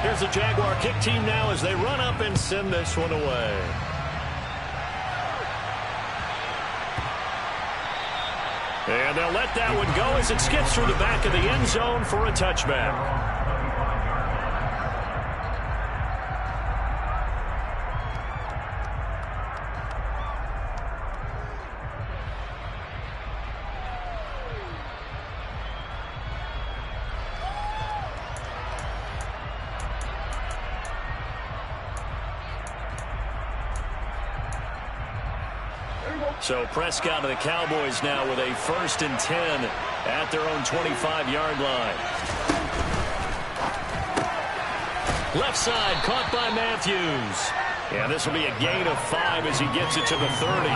Here's the Jaguar kick team now as they run up and send this one away. And they'll let that one go as it skips through the back of the end zone for a touchback. So Prescott and the Cowboys now with a 1st and 10 at their own 25-yard line. Left side caught by Matthews. Yeah, this will be a gain of 5 as he gets it to the 30.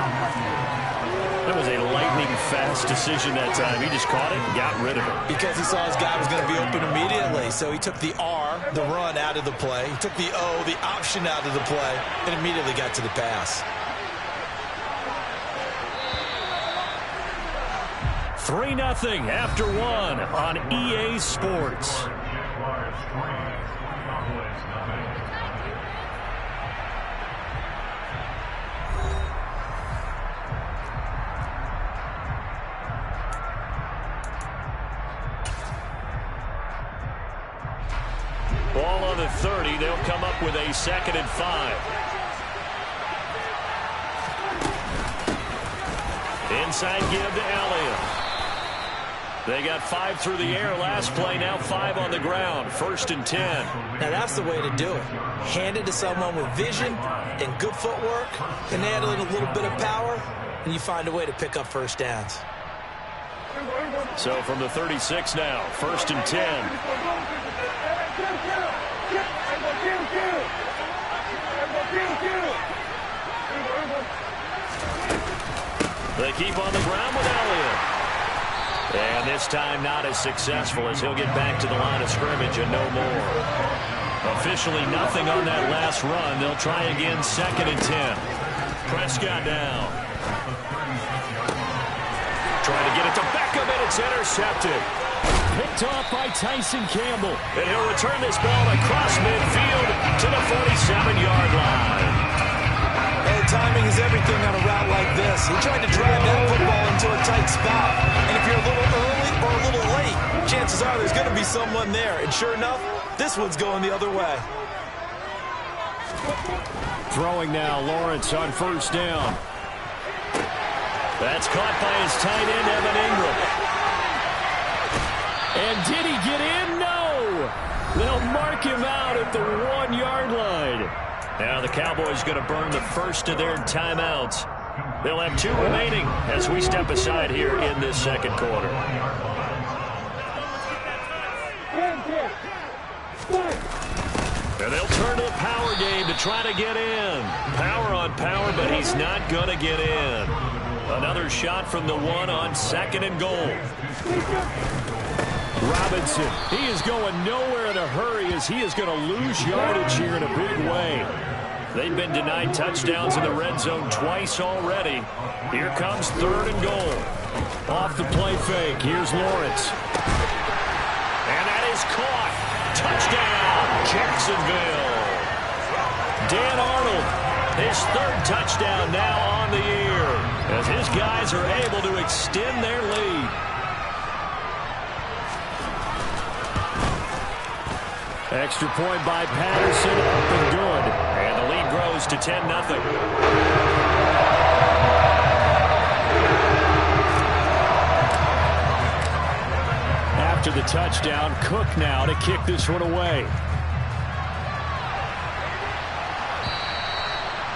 That was a lightning-fast decision that time. He just caught it and got rid of it. Because he saw his guy was going to be open immediately. So he took the R, the run, out of the play. He took the O, the option, out of the play, and immediately got to the pass. 3-0 after 1 on EA Sports. Ball on the 30. They'll come up with a 2nd and 5. Inside give to Elliott. They got 5 through the air last play, now 5 on the ground. 1st and 10. Now that's the way to do it. Hand it to someone with vision and good footwork, and add in a little bit of power, and you find a way to pick up first downs. So from the 36 now, 1st and 10. They keep on the ground with Elliott. And this time not as successful as he'll get back to the line of scrimmage and no more. Officially nothing on that last run. They'll try again 2nd and 10. Prescott down. Trying to get it to Beckham, and it's intercepted. Picked off by Tyson Campbell. And he'll return this ball across midfield to the 47-yard line. And timing is everything on a route like this. He tried to drive that football into a tight spot. And if you're a little early or a little late, chances are there's going to be someone there. And sure enough, this one's going the other way. Throwing now, Lawrence on 1st down. That's caught by his tight end, Evan Ingram. And did he get in? No! They'll mark him out at the 1-yard line. Now the Cowboys going to burn the first of their timeouts. They'll have 2 remaining as we step aside here in this 2nd quarter. And they'll turn to the power game to try to get in. Power on power, but he's not going to get in. Another shot from the 1 on 2nd and goal. Robinson, he is going nowhere in a hurry as he is going to lose yardage here in a big way. They've been denied touchdowns in the red zone twice already. Here comes 3rd and goal. Off the play fake. Here's Lawrence. And that is caught. Touchdown, Jacksonville. Dan Arnold, his 3rd touchdown now on the year as his guys are able to extend their lead. Extra point by Patterson, up and good. And the lead grows to 10-0. After the touchdown, Cook now to kick this one away.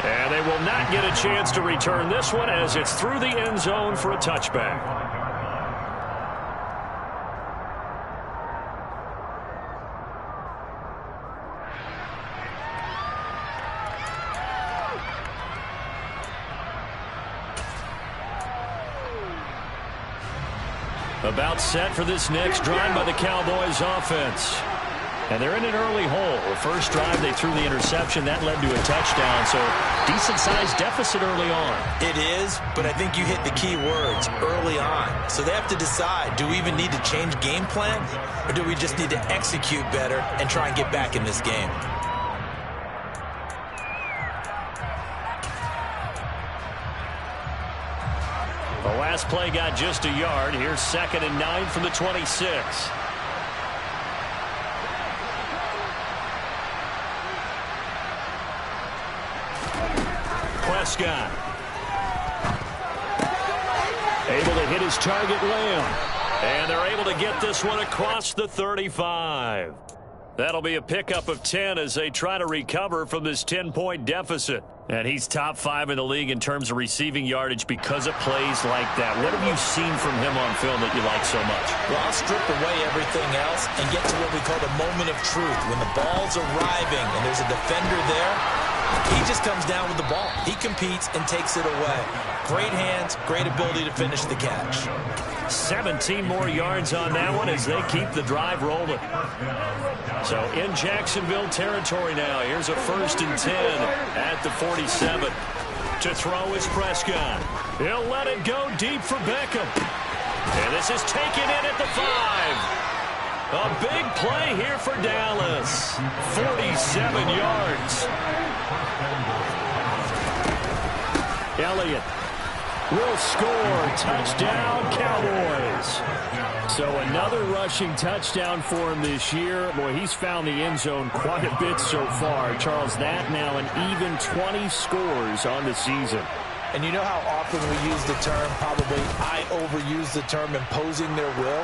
And they will not get a chance to return this one as it's through the end zone for a touchback. About set for this next drive by the Cowboys offense. And they're in an early hole. The first drive, they threw the interception. That led to a touchdown. So decent-sized deficit early on. It is, but I think you hit the key words, early on. So they have to decide, do we even need to change game plan? Or do we just need to execute better and try and get back in this game? The last play got just a yard. Here's 2nd and 9 from the 26. Prescott. Able to hit his target, Lamb. And they're able to get this one across the 35. That'll be a pickup of 10 as they try to recover from this 10-point deficit. And he's top 5 in the league in terms of receiving yardage because of plays like that. What have you seen from him on film that you like so much? Well, I'll strip away everything else and get to what we call the moment of truth. When the ball's arriving and there's a defender there, he just comes down with the ball. He competes and takes it away. Great hands, great ability to finish the catch. 17 more yards on that one as they keep the drive rolling. So in Jacksonville territory now. Here's a 1st and 10 at the 47. To throw is Prescott. He'll let it go deep for Beckham. And this is taken in at the 5. A big play here for Dallas. 47 yards. Elliott will score. Touchdown, Cowboys. So another rushing touchdown for him this year. Boy, he's found the end zone quite a bit so far. Charles, that now an even 20 scores on the season. And you know how often we use the term, probably I overuse the term, imposing their will?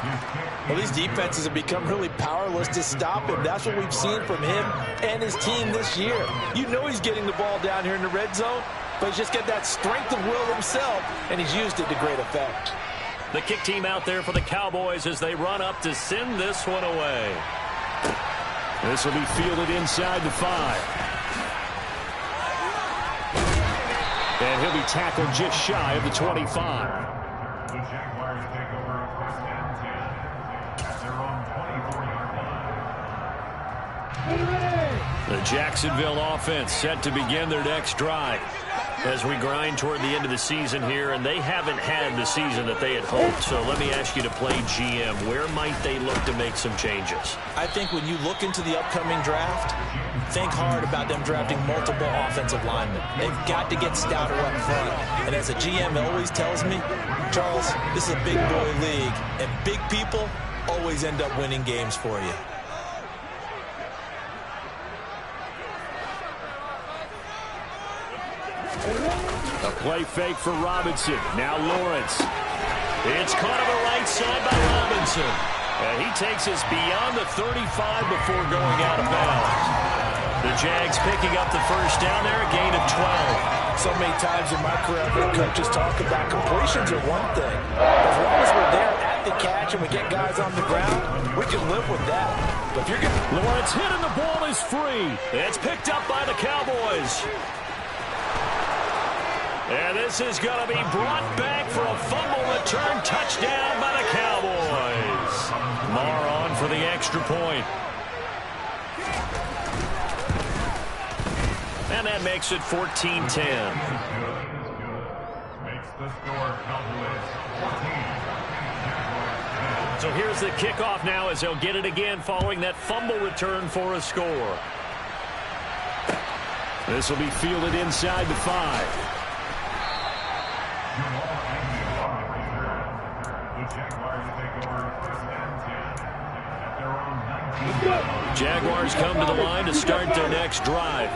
Well, these defenses have become really powerless to stop him. That's what we've seen from him and his team this year. You know he's getting the ball down here in the red zone, but he's just got that strength of will himself, and he's used it to great effect. The kick team out there for the Cowboys as they run up to send this one away. This will be fielded inside the 5. And he'll be tackled just shy of the 25. The Jaguars take over 1st and 10 at their own 24-yard line. The Jacksonville offense set to begin their next drive as we grind toward the end of the season here, and they haven't had the season that they had hoped. So let me ask you to play GM. Where might they look to make some changes? I think when you look into the upcoming draft, think hard about them drafting multiple offensive linemen. They've got to get stouter up front. And as a GM always tells me, Charles, this is a big boy league, and big people always end up winning games for you. A play fake for Robinson. Now Lawrence. It's caught on the right side by Robinson. And he takes us beyond the 35 before going out of bounds. The Jags picking up the first down there, a gain of 12. So many times in my career, I've heard coaches talk about completions are one thing. As long as we're there at the catch and we get guys on the ground, we can live with that. But if you're getting Lawrence hit and the ball is free. It's picked up by the Cowboys. And this is going to be brought back for a fumble return touchdown by the Cowboys. Marr on for the extra point. And that makes it 14-10. Makes the score Cowboys 14. So here's the kickoff now as they'll get it again following that fumble return for a score. This will be fielded inside the 5. Jaguars come to the line to start their next drive.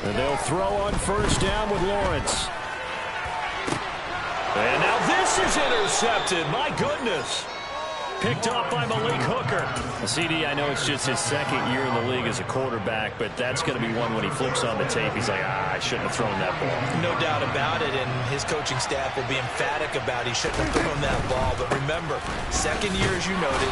And they'll throw on first down with Lawrence. And now this is intercepted. My goodness. Picked off by Malik Hooker. CD, I know it's just his second year in the league as a quarterback, but that's going to be one when he flips on the tape. He's like, I shouldn't have thrown that ball. No doubt about it, and his coaching staff will be emphatic about he shouldn't have thrown that ball. But remember, second year, as you noted,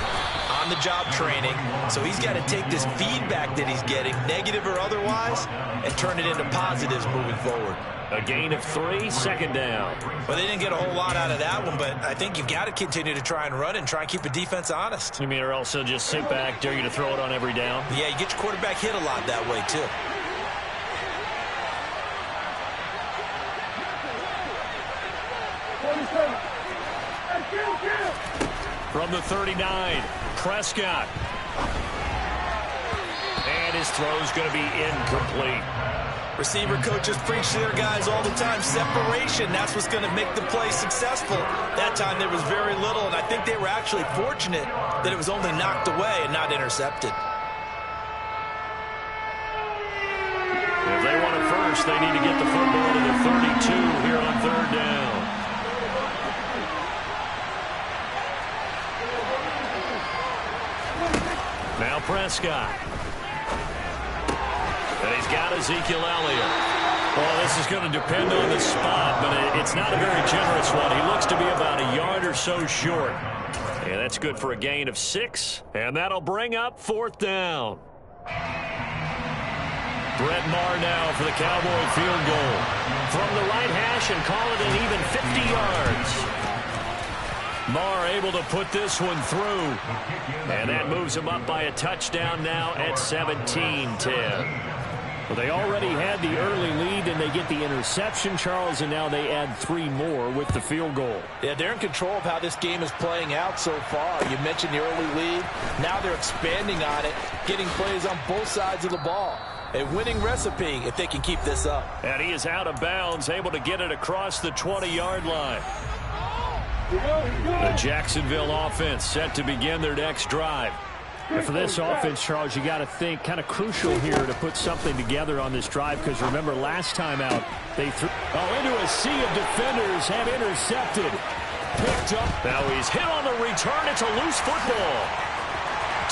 on-the-job training, so he's got to take this feedback that he's getting, negative or otherwise, and turn it into positives moving forward. A gain of 3, second down. Well, they didn't get a whole lot out of that one, but I think you've got to continue to try and run and try and keep the defense honest. You mean, or also just sit back, dare you to throw it on every down? Yeah, you get your quarterback hit a lot that way, too. From the 39, Prescott. And his throw's going to be incomplete. Receiver coaches preach to their guys all the time. Separation, that's what's going to make the play successful. That time there was very little, and I think they were actually fortunate that it was only knocked away and not intercepted. If they want it first, they need to get the football to the 32 here on third down. Now Prescott. And he's got Ezekiel Elliott. Well, this is going to depend on the spot, but it's not a very generous one. He looks to be about a yard or so short. And that's good for a gain of 6. And that'll bring up fourth down. Brett Maher now for the Cowboy field goal. From the right hash and call it an even 50 yards. Maher able to put this one through. And that moves him up by a touchdown now at 17-10. Well, they already had the early lead, and they get the interception, Charles, and now they add 3 more with the field goal. Yeah, they're in control of how this game is playing out so far. You mentioned the early lead. Now they're expanding on it, getting plays on both sides of the ball. A winning recipe if they can keep this up. And he is out of bounds, able to get it across the 20-yard line. The Jacksonville offense set to begin their next drive. And for this offense, Charles, you got to think kind of crucial here to put something together on this drive, because remember last time out they threw into a sea of defenders, have intercepted. Picked up. Now he's hit on the return. It's a loose football.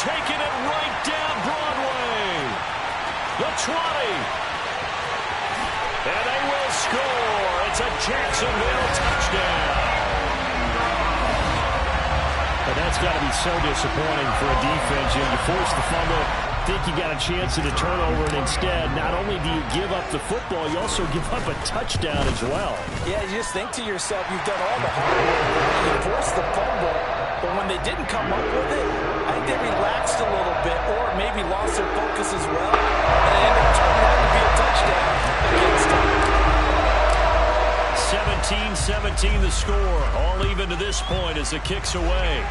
Taking it right down Broadway. The 20. And they will score. It's a Jacksonville touchdown. But that's got to be so disappointing for a defense. You force the fumble, think you got a chance at a turnover, and instead, not only do you give up the football, you also give up a touchdown as well. Yeah, you just think to yourself, you've done all the hard work. You forced the fumble, but when they didn't come up with it, I think they relaxed a little bit or maybe lost their focus as well. And it ended up turning out to be a touchdown against them. 17-17 the score. All even to this point as the kick's away.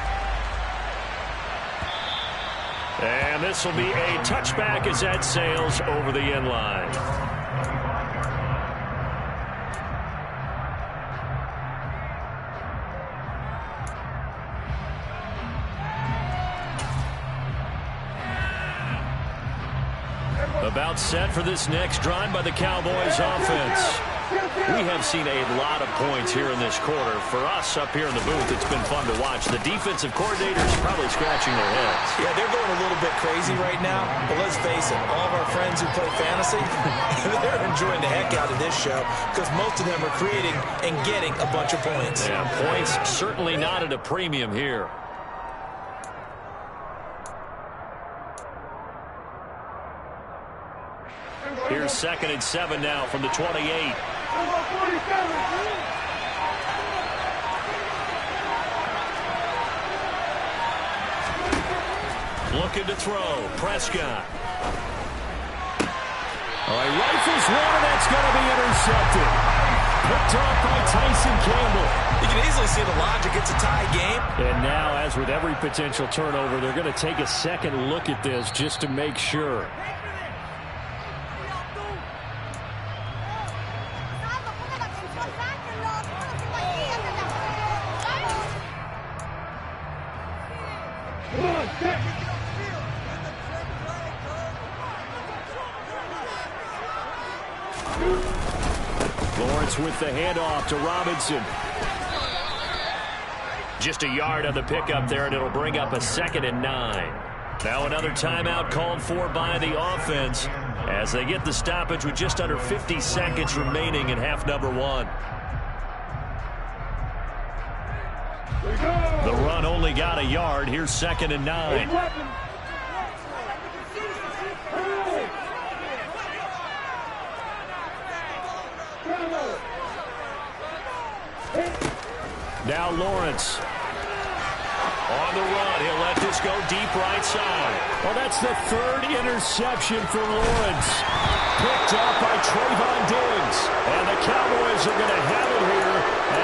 And this will be a touchback as that sails over the end line. About set for this next drive by the Cowboys offense. We have seen a lot of points here in this quarter. For us up here in the booth, it's been fun to watch. The defensive coordinators probably scratching their heads. Yeah, they're going a little bit crazy right now. But let's face it, all of our friends who play fantasy, they're enjoying the heck out of this show because most of them are creating and getting a bunch of points. Yeah, points certainly not at a premium here. Here's 2nd and 7 now from the 28. Looking to throw. Prescott. All right, rifles one, and that's going to be intercepted. Picked off by Tyson Campbell. You can easily see the logic. It's a tie game. And now, as with every potential turnover, they're going to take a second look at this just to make sure. Lawrence with the handoff to Robinson. Just a yard on the pickup there, and it'll bring up a 2nd and 9. Now another timeout called for by the offense as they get the stoppage with just under 50 seconds remaining in half number 1. The run only got a yard. Here's 2nd and 9. Now Lawrence. On the run, he'll let this go deep right side. Well, that's the third interception for Lawrence. Picked up by Trayvon Diggs. And the Cowboys are going to have it here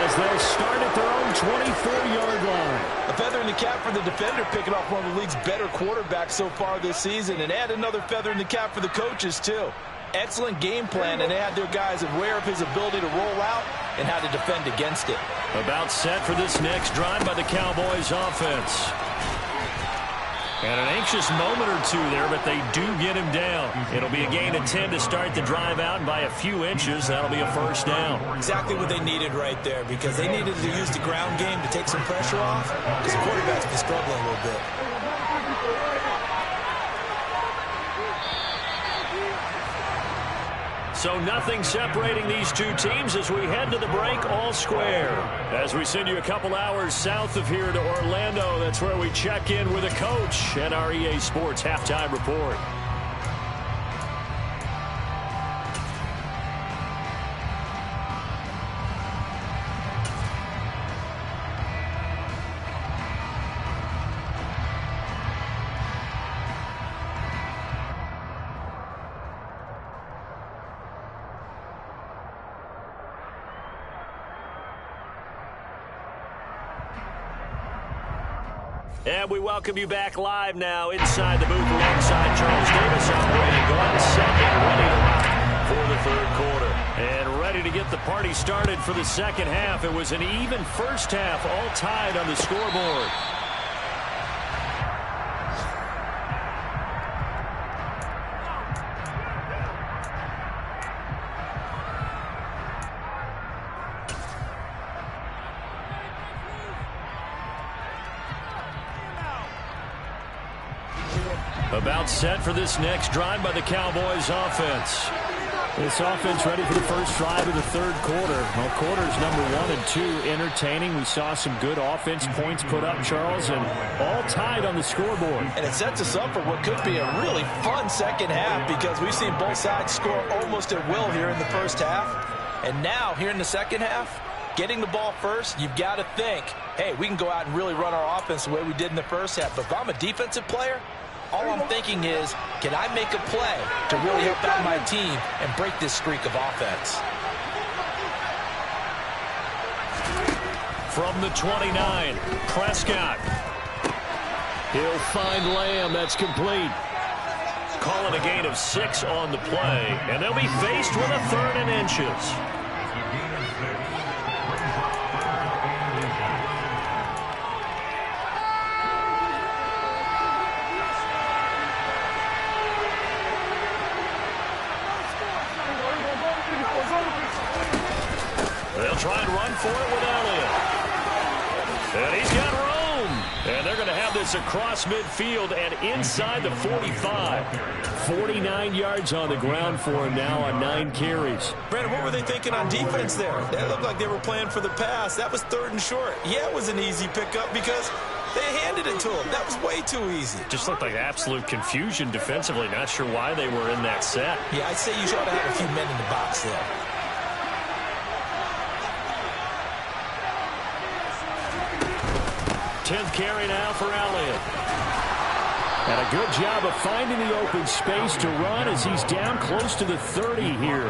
as they'll start at their own 24-yard line. A feather in the cap for the defender, picking off one of the league's better quarterbacks so far this season. And add another feather in the cap for the coaches, too. Excellent game plan, and they had their guys aware of his ability to roll out and how to defend against it. About set for this next drive by the Cowboys offense. And an anxious moment or two there, but they do get him down. It'll be a gain of 10 to start the drive out, and by a few inches, that'll be a first down. Exactly what they needed right there, because they needed to use the ground game to take some pressure off, because the quarterback's been struggling a little bit. So nothing separating these two teams as we head to the break all square. As we send you a couple hours south of here to Orlando, that's where we check in with a coach at our EA Sports Halftime Report. And we welcome you back live now inside the booth alongside Charles Davis, operating Gordon second, ready to rock for the third quarter. And ready to get the party started for the second half. It was an even first half, all tied on the scoreboard. About set for this next drive by the Cowboys offense. This offense ready for the first drive of the third quarter. Well, quarters number 1 and 2 entertaining. We saw some good offense points put up, Charles, and all tied on the scoreboard. And it sets us up for what could be a really fun second half, because we've seen both sides score almost at will here in the first half. And now, here in the second half, getting the ball first, you've got to think, hey, we can go out and really run our offense the way we did in the first half. But if I'm a defensive player, all I'm thinking is, can I make a play to really help out my team and break this streak of offense? From the 29, Prescott. He'll find Lamb. That's complete. Calling a gain of 6 on the play, and they'll be faced with a 3rd and inches. They'll try and run for it with Elliott. And he's got room. And they're going to have this across midfield and inside the 45. 49 yards on the ground for him now on 9 carries. Brandon, what were they thinking on defense there? That looked like they were playing for the pass. That was 3rd and short. Yeah, it was an easy pickup because they handed it to him. That was way too easy. Just looked like absolute confusion defensively. Not sure why they were in that set. Yeah, I'd say you ought to have a few men in the box there. 10th carry now for Elliott. And a good job of finding the open space to run as he's down close to the 30 here.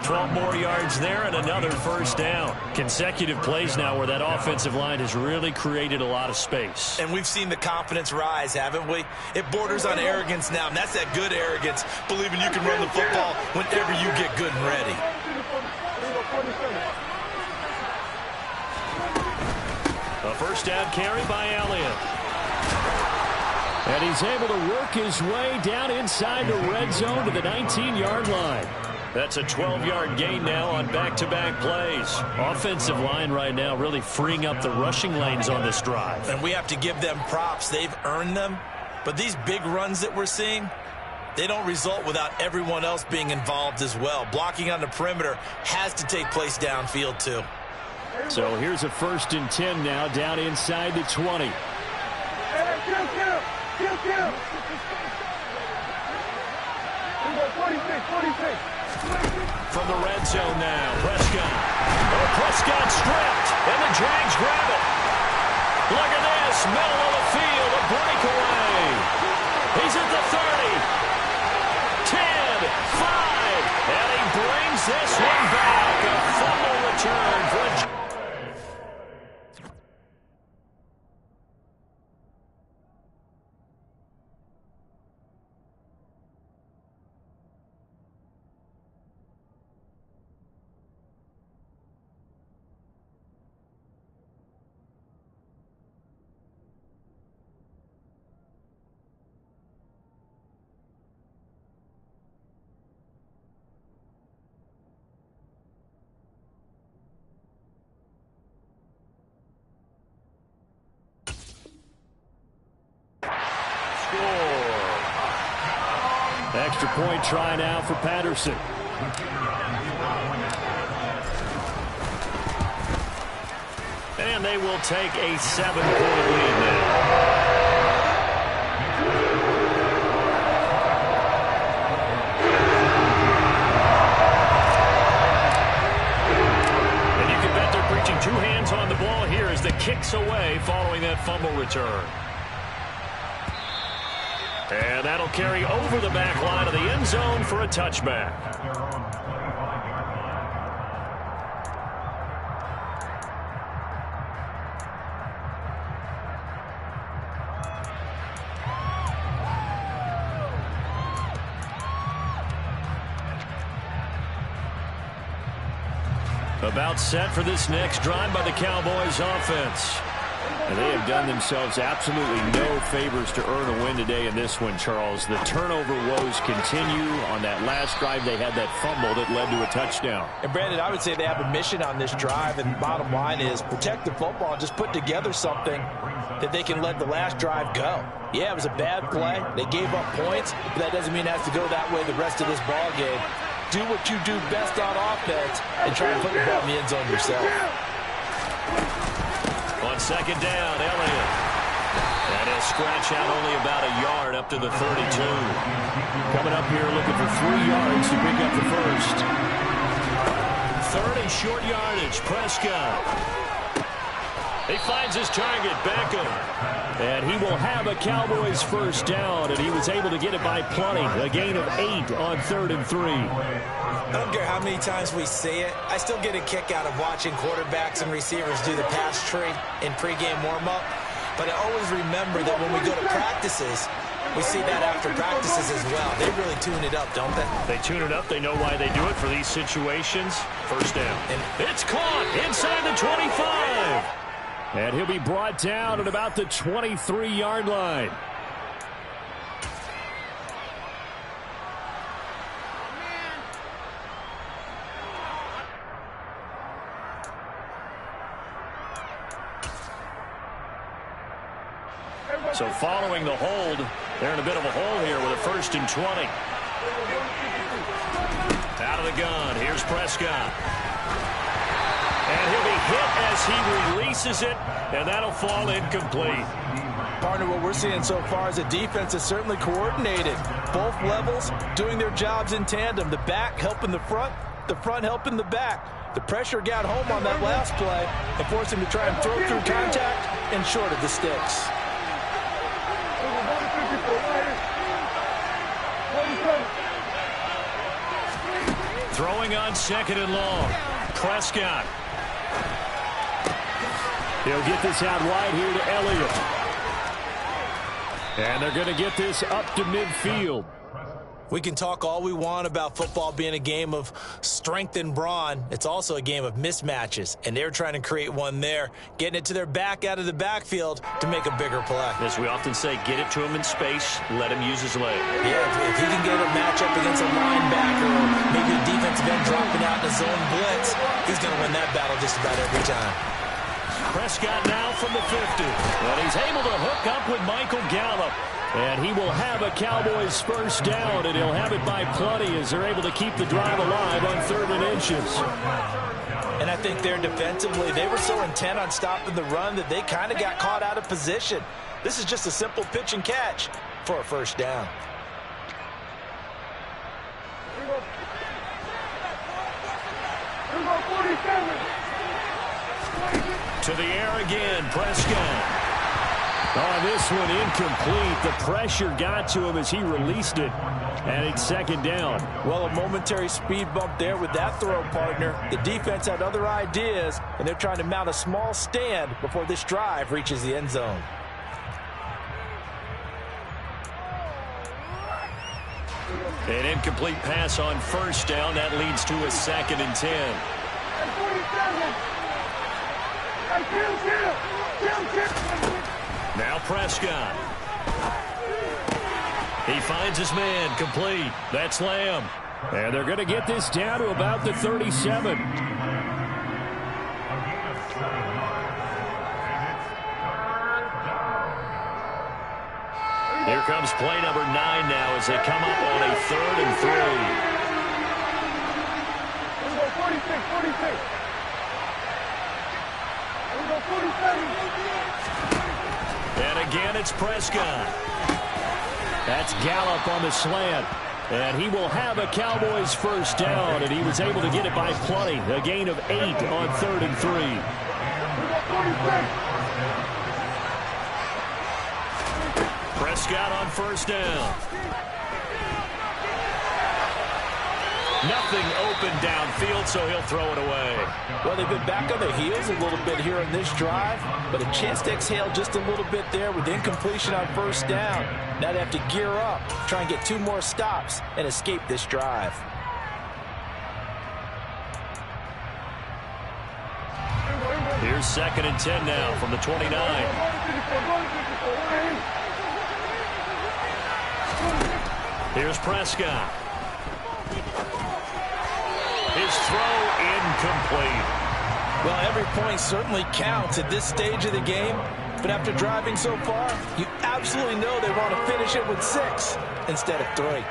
12 more yards there and another first down. Consecutive plays now where that offensive line has really created a lot of space. And we've seen the confidence rise, haven't we? It borders on arrogance now, and that's that good arrogance, believing you can run the football whenever you get good and ready. A first down carry by Elliott. And he's able to work his way down inside the red zone to the 19-yard line. That's a 12-yard gain now on back-to-back plays. Offensive line right now really freeing up the rushing lanes on this drive. And we have to give them props. They've earned them. But these big runs that we're seeing, they don't result without everyone else being involved as well. Blocking on the perimeter has to take place downfield too. So here's a 1st and 10 now down inside the 20. From the red zone now, Prescott. Oh, Prescott stripped, and the Jags grab it. Look at this, middle of the field, a breakaway. He's at the 30, 10, 5, and he brings this one back. A fumble return for a extra point try now for Patterson. And they will take a 7-point lead now. And you can bet they're preaching two hands on the ball here as the kick's away following that fumble return. And that'll carry over the back line of the end zone for a touchback. About set for this next drive by the Cowboys offense. And they have done themselves absolutely no favors to earn a win today in this one, Charles. The turnover woes continue. On that last drive, they had that fumble that led to a touchdown. And, Brandon, I would say they have a mission on this drive, and the bottom line is protect the football and just put together something that they can let the last drive go. Yeah, it was a bad play. They gave up points, but that doesn't mean it has to go that way the rest of this ball game. Do what you do best on offense and try to put the ball in the end zone yourself. On second down, Elliott. And he'll scratch out only about a yard up to the 32. Coming up here looking for 3 yards to pick up the first. Third and short yardage, Prescott. He finds his target, Beckham. And he will have a Cowboys first down, and he was able to get it by plenty. A gain of 8 on 3rd and 3. I don't care how many times we say it. I still get a kick out of watching quarterbacks and receivers do the pass tree in pregame warm-up. But I always remember that when we go to practices, we see that after practices as well. They really tune it up, don't they? They tune it up. They know why they do it for these situations. First down. And it's caught inside the 25. And he'll be brought down at about the 23-yard line. So following the hold, they're in a bit of a hole here with a 1st and 20. Out of the gun, here's Prescott. And he'll be hit as he releases it, and that'll fall incomplete. Partner, what we're seeing so far is a defense that's certainly coordinated. Both levels doing their jobs in tandem. The back helping the front helping the back. The pressure got home on that last play and forced him to try and throw through contact and short of the sticks. Throwing on 2nd and long. Prescott. He'll get this out wide here to Elliott. And they're going to get this up to midfield. We can talk all we want about football being a game of strength and brawn. It's also a game of mismatches, and they're trying to create one there, getting it to their back out of the backfield to make a bigger play. As we often say, get it to him in space, let him use his leg. Yeah, if he can get a matchup against a linebacker or maybe a defensive end dropping out in a zone blitz, he's going to win that battle just about every time. Prescott now from the 50. And he's able to hook up with Michael Gallup. And he will have a Cowboys first down, and he'll have it by plenty as they're able to keep the drive alive on 3rd and inches. And I think there defensively, they were so intent on stopping the run that they kind of got caught out of position. This is just a simple pitch and catch for a first down. To the air again, Prescott. Oh, this one incomplete. The pressure got to him as he released it. And it's second down. Well, a momentary speed bump there with that throw, partner. The defense had other ideas, and they're trying to mount a small stand before this drive reaches the end zone. An incomplete pass on first down. That leads to a 2nd and 10. Now Prescott. He finds his man, complete. That's Lamb. And they're going to get this down to about the 37. Here comes play number 9 now as they come up on a 3rd and 3. Here we go, 46, 46. Here we go, 47. And again, it's Prescott. That's Gallup on the slant. And he will have a Cowboys first down, and he was able to get it by plenty. A gain of 8 on 3rd and 3. Here we go, 46. Prescott on first down. Nothing open downfield, so he'll throw it away. Well, they've been back on their heels a little bit here in this drive, but a chance to exhale just a little bit there with incompletion on first down. Now they have to gear up, try and get 2 more stops, and escape this drive. Here's 2nd and 10 now from the 29. Here's Prescott. His throw incomplete. Well, every point certainly counts at this stage of the game, but after driving so far, you absolutely know they want to finish it with 6 instead of 3.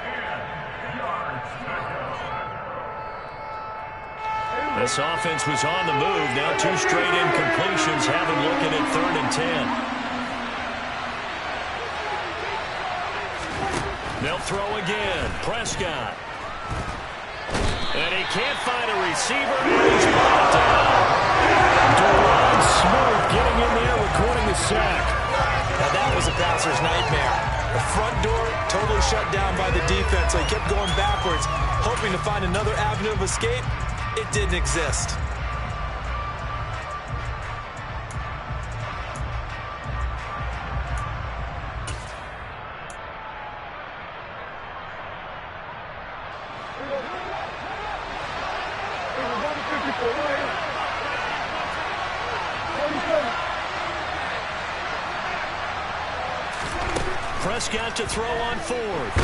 This offense was on the move. Now 2 straight incompletions have him looking at 3rd and 10. They'll throw again. Prescott. And he can't find a receiver, and he's brought down. Deron Smith getting in there, recording the sack. Now that was a passer's nightmare. The front door totally shut down by the defense, so he kept going backwards, hoping to find another avenue of escape. It didn't exist. Prescott to throw on 4th.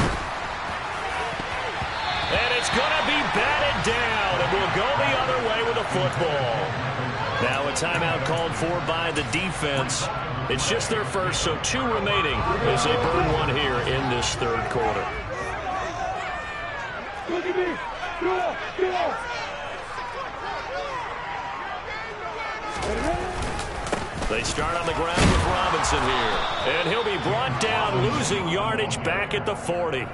And it's going to be batted down, and we'll go the other way with the football. Now a timeout called for by the defense. It's just their first, so 2 remaining as they burn 1 here in this 3rd quarter. Look at me. Get off. They start on the ground with Robinson here. And he'll be brought down, losing yardage back at the 40.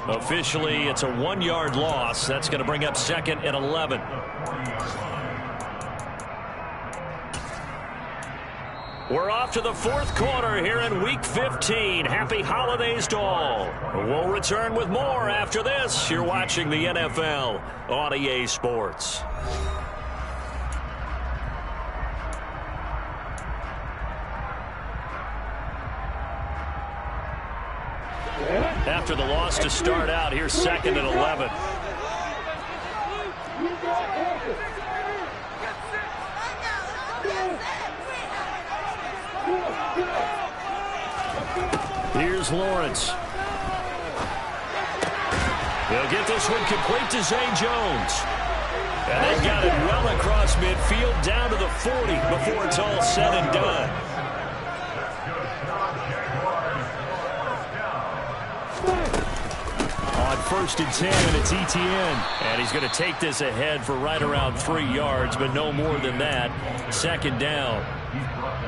Officially, it's a 1-yard loss. That's going to bring up 2nd and 11. We're off to the 4th quarter here in Week 15. Happy holidays to all. We'll return with more after this. You're watching the NFL on EA Sports. After the loss to start out, here's 2nd and 11. Here's Lawrence. They'll get this one complete to Zay Jones. And they've got it well across midfield down to the 40 before it's all said and done. On 1st and 10, and it's Etienne. And he's going to take this ahead for right around 3 yards, but no more than that. 2nd down.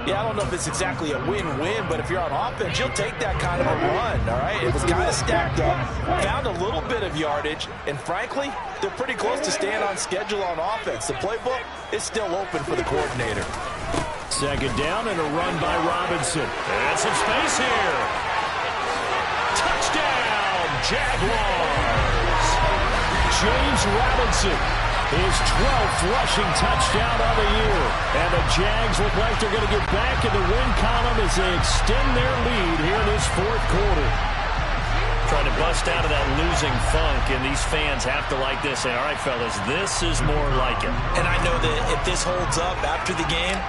Yeah, I don't know if it's exactly a win-win, but if you're on offense, you'll take that kind of a run, all right? It was kind of stacked up, found a little bit of yardage, and frankly, they're pretty close to staying on schedule on offense. The playbook is still open for the coordinator. Second down and a run by Robinson. And some space here. Touchdown, Jaguars. James Robinson, his 12th rushing touchdown of the year. And the Jags look like they're going to get back in the win column as they extend their lead here in this fourth quarter. Trying to bust out of that losing funk, and these fans have to like this. Say, all right, fellas, this is more like it. And I know that if this holds up after the game,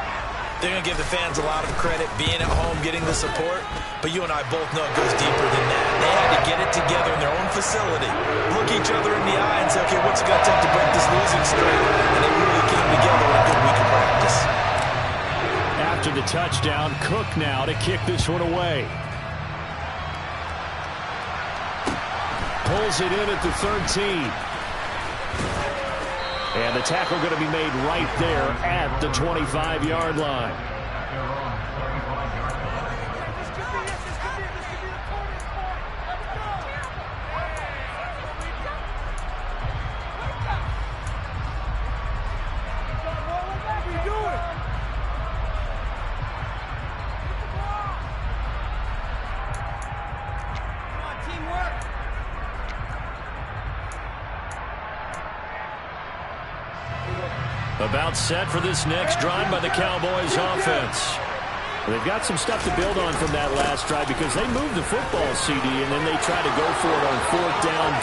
they're going to give the fans a lot of credit being at home, getting the support. But you and I both know it goes deeper than that. They had to get it together in their own facility, look each other in the eye and say, okay, what's it going to take to break this losing streak? And they really came together in a good week of practice. After the touchdown, Cook now to kick this one away. Pulls it in at the 13. And the tackle going to be made right there at the 25-yard line. About set for this next drive by the Cowboys offense. They've got some stuff to build on from that last drive because they moved the football, CD, and then they tried to go for it on fourth down.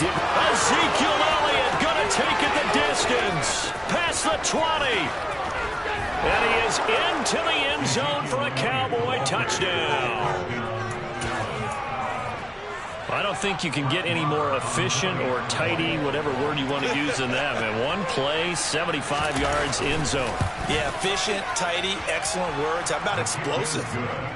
Ezekiel Elliott going to take it the distance. Past the 20. And he is into the end zone for a Cowboy touchdown. I don't think you can get any more efficient or tidy, whatever word you want to use in that. Man, one play, 75 yards, end zone. Yeah, efficient, tidy, excellent words. How about explosive?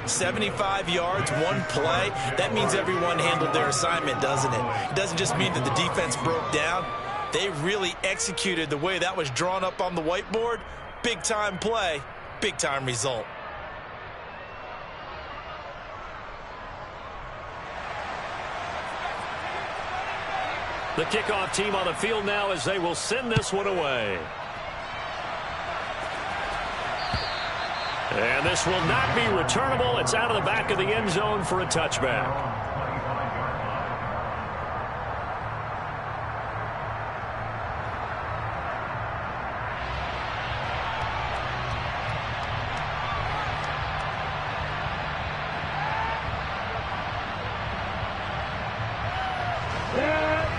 75 yards, one play. That means everyone handled their assignment, doesn't it? It doesn't just mean that the defense broke down. They really executed the way that was drawn up on the whiteboard. Big-time play, big-time result. The kickoff team on the field now as they will send this one away. And this will not be returnable. It's out of the back of the end zone for a touchback.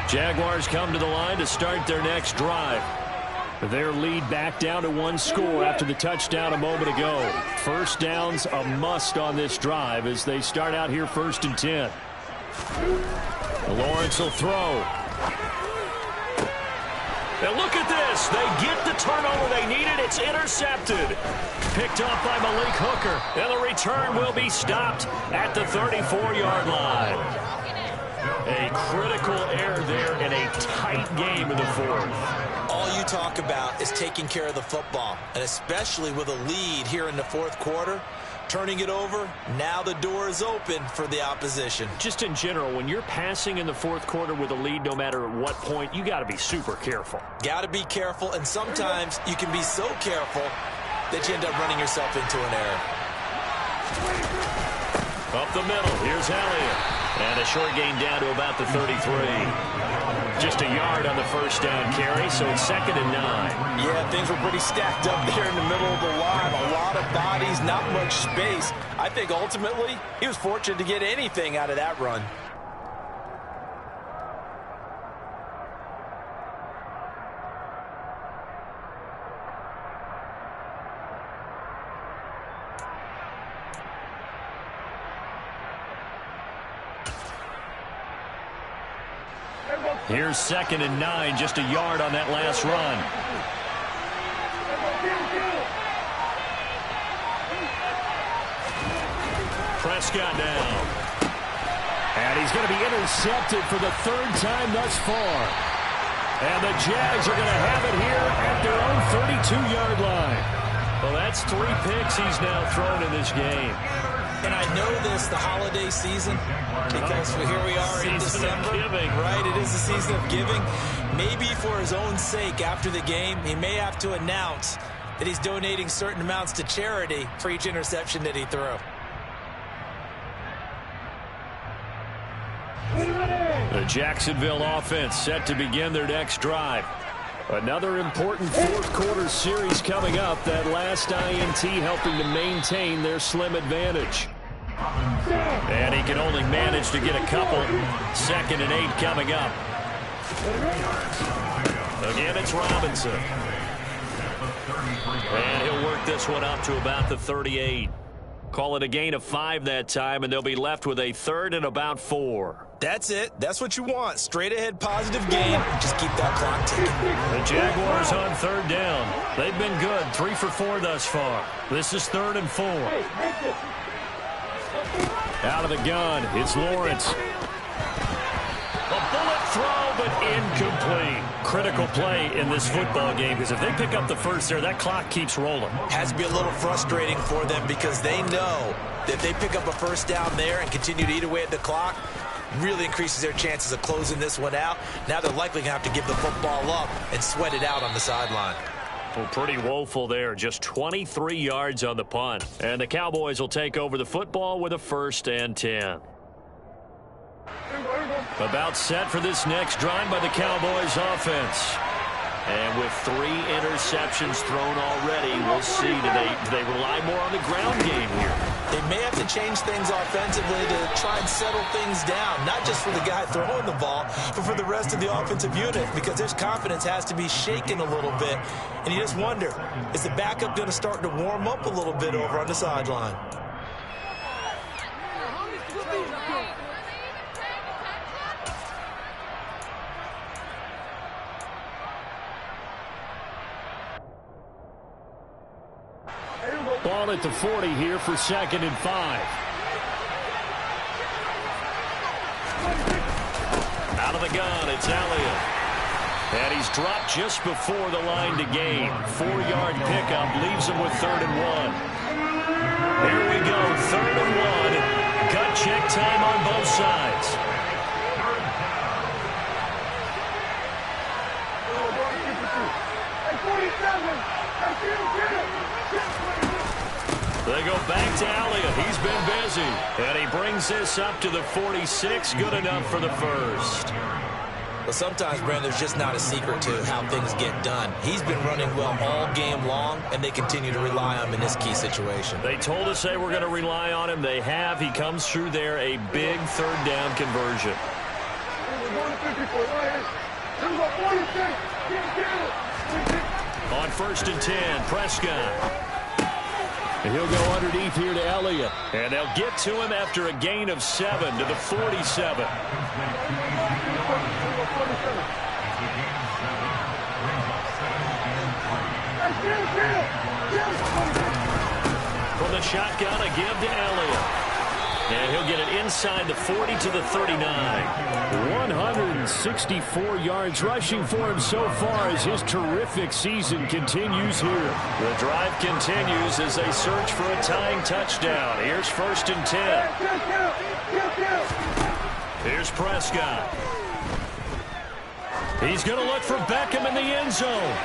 Jaguars come to the line to start their next drive. Their lead back down to one score after the touchdown a moment ago. First down's a must on this drive as they start out here 1st and 10. Lawrence will throw. And look at this. They get the turnover they needed. It's intercepted. Picked up by Malik Hooker. And the return will be stopped at the 34-yard line. A critical error there in a tight game in the fourth. All you talk about is taking care of the football, and especially with a lead here in the fourth quarter. Turning it over, now the door is open for the opposition. Just in general, when you're passing in the fourth quarter with a lead, no matter at what point, you got to be super careful. Got to be careful, and sometimes you can be so careful that you end up running yourself into an error. Up the middle, here's Elliott. And a short gain down to about the 33. Just a yard on the first down carry, so it's 2nd and 9. Yeah, things were pretty stacked up there in the middle of the line. A lot of bodies, not much space. I think ultimately he was fortunate to get anything out of that run. Here's 2nd and 9, just a yard on that last run. Prescott down. And he's going to be intercepted for the 3rd time thus far. And the Jags are going to have it here at their own 32-yard line. Well, that's 3 picks he's now thrown in this game. And I know this, the holiday season, because here we are in December, right? It is the season of giving. Maybe for his own sake after the game, he may have to announce that he's donating certain amounts to charity for each interception that he threw. The Jacksonville offense set to begin their next drive. Another important fourth quarter series coming up. That last INT helping to maintain their slim advantage. And he can only manage to get a couple. 2nd and 8 coming up. Again, it's Robinson. And he'll work this one up to about the 38. Call it a gain of 5 that time, and they'll be left with a 3rd and about 4. That's it. That's what you want. Straight ahead positive game. Just keep that clock ticking. The Jaguars on 3rd down. They've been good. 3 for 4 thus far. This is 3rd and 4. Out of the gun, it's Lawrence. A bullet throw, but incomplete. Critical play in this football game, because if they pick up the first there, that clock keeps rolling. Has to be a little frustrating for them because they know that if they pick up a first down there and continue to eat away at the clock, really increases their chances of closing this one out. Now they're likely going to have to give the football up and sweat it out on the sideline. Well, pretty woeful there. Just 23 yards on the punt. And the Cowboys will take over the football with a 1st and 10. About set for this next drive by the Cowboys offense. And with 3 interceptions thrown already, we'll see. Do they rely more on the ground game here? They may have to change things offensively to try and settle things down, not just for the guy throwing the ball, but for the rest of the offensive unit, because their confidence has to be shaken a little bit. And you just wonder, is the backup going to start to warm up a little bit over on the sideline? Ball at the 40 here for 2nd and 5. Out of the gun, it's Elliott. And he's dropped just before the line to gain. 4-yard pickup leaves him with 3rd and 1. Here we go, 3rd and 1. Gut check time on both sides. They go back to Elliott. He's been busy. And he brings this up to the 46. Good enough for the 1st. Well, sometimes, Brandon, there's just not a secret to how things get done. He's been running well all game long, and they continue to rely on him in this key situation. They told us they were going to rely on him. They have. He comes through there, a big 3rd down conversion. On 1st and 10, Prescott. And he'll go underneath here to Elliott. And they'll get to him after a gain of 7 to the 47. From the shotgun, a give to Elliott. And he'll get it inside the 40 to the 39. 164 yards rushing for him so far as his terrific season continues here. The drive continues as they search for a tying touchdown. Here's 1st and 10. Here's Prescott. He's going to look for Beckham in the end zone.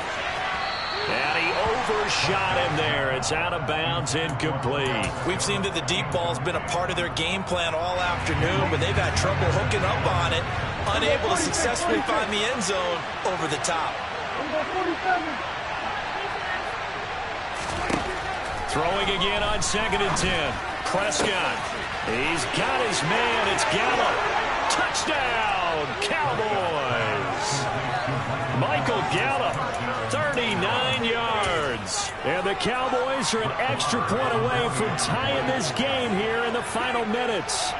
And he overshot him there. It's out of bounds, incomplete. We've seen that the deep ball's been a part of their game plan all afternoon, but they've had trouble hooking up on it, unable to successfully find the end zone over the top. Throwing again on 2nd and 10. Prescott. He's got his man. It's Gallup. Touchdown, Cowboys. Michael Gallup, 39 yards. And the Cowboys are an extra point away from tying this game here in the final minutes.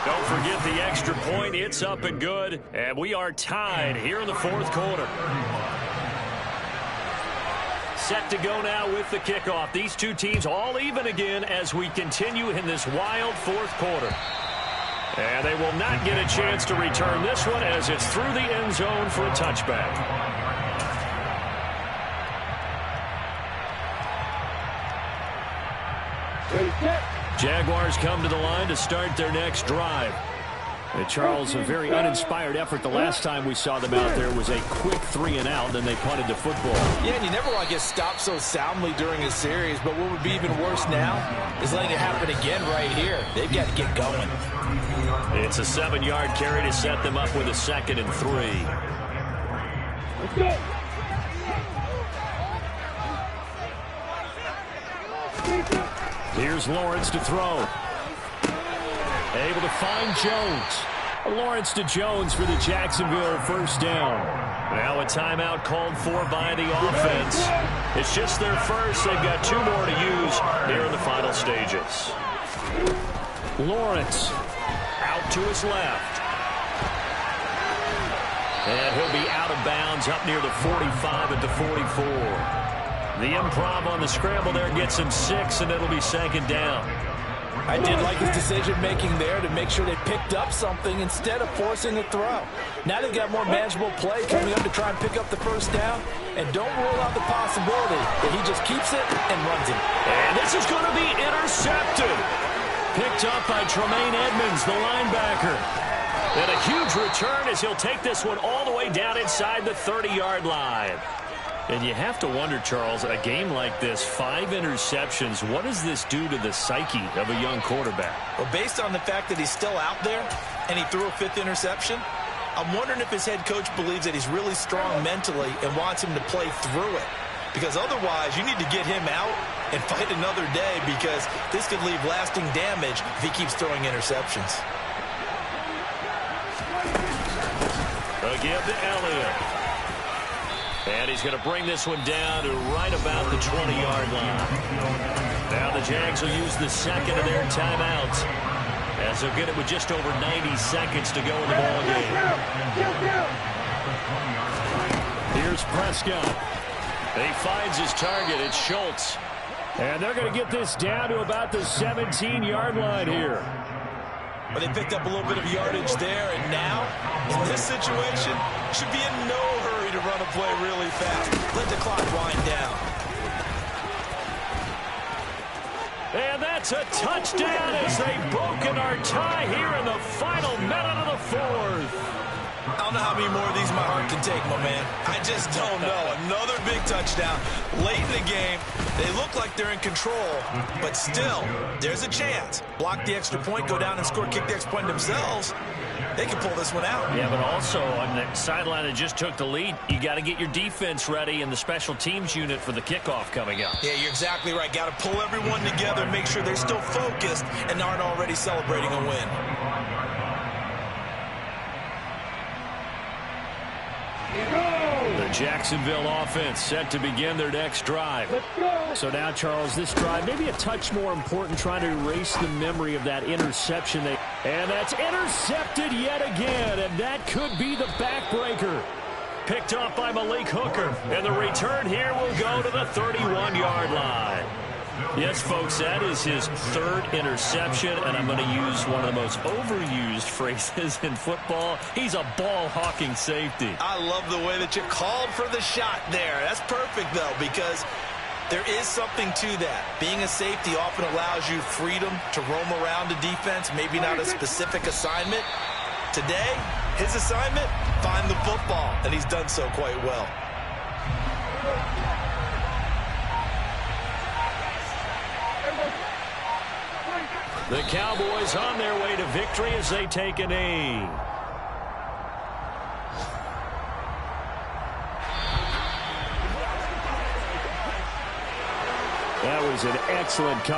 Don't forget the extra point. It's up and good. And we are tied here in the 4th quarter. Set to go now with the kickoff. These two teams all even again as we continue in this wild 4th quarter. And they will not get a chance to return this one as it's through the end zone for a touchback. Jaguars come to the line to start their next drive. Charles, a very uninspired effort. The last time we saw them out there was a quick 3-and-out, then they punted the football. Yeah, and you never want to get stopped so soundly during a series, but what would be even worse now is letting it happen again right here. They've got to get going. It's a 7-yard carry to set them up with a 2nd and 3. Let's go. Here's Lawrence to throw. Able to find Jones. Lawrence to Jones for the Jacksonville first down. Now a timeout called for by the offense. It's just their first. They've got 2 more to use here in the final stages. Lawrence Out to his left. And he'll be out of bounds up near the 45 at the 44. The improv on the scramble there gets him 6, and it'll be 2nd down. I did like his decision-making there to make sure they picked up something instead of forcing a throw. Now they've got more manageable play coming up to try and pick up the first down. And don't rule out the possibility that he just keeps it and runs it. And this is going to be intercepted. Picked up by Tremaine Edmonds, the linebacker. And a huge return as he'll take this one all the way down inside the 30-yard line. And you have to wonder, Charles, a game like this, 5 interceptions, what does this do to the psyche of a young quarterback? Well, based on the fact that he's still out there and he threw a 5th interception, I'm wondering if his head coach believes that he's really strong mentally and wants him to play through it. Because otherwise, you need to get him out and fight another day, because this could leave lasting damage if he keeps throwing interceptions. A give to Elliott. And he's going to bring this one down to right about the 20-yard line. Now the Jags will use the 2nd of their timeouts, as they'll get it with just over 90 seconds to go in the ballgame. Here's Prescott. He finds his target. It's Schultz. And they're going to get this down to about the 17-yard line here. But they picked up a little bit of yardage there, and now, in this situation, should be in no hurry to run a play really fast. Let the clock wind down. And that's a touchdown as they've broken our tie here in the final minute of the 4th. I don't know how many more of these my heart can take, my man. I just don't know. Another big touchdown late in the game. They look like they're in control, but still, there's a chance. Block the extra point, go down and score, kick the extra point themselves. They can pull this one out. Yeah, but also on the sideline that just took the lead, you got to get your defense ready and the special teams unit for the kickoff coming up. Yeah, you're exactly right. Got to pull everyone together, make sure they're still focused and aren't already celebrating a win. The Jacksonville offense set to begin their next drive. So now, Charles, this drive maybe a touch more important, trying to erase the memory of that interception. And that's intercepted yet again, and that could be the backbreaker. Picked off by Malik Hooker, and the return here will go to the 31-yard line. Yes, folks, that is his 3rd interception, and I'm going to use one of the most overused phrases in football. He's a ball-hawking safety. I love the way that you called for the shot there. That's perfect, though, because there is something to that. Being a safety often allows you freedom to roam around the defense, maybe not a specific assignment. Today, his assignment, find the football, and he's done so quite well. The Cowboys on their way to victory as they take a knee. That was an excellent comeback.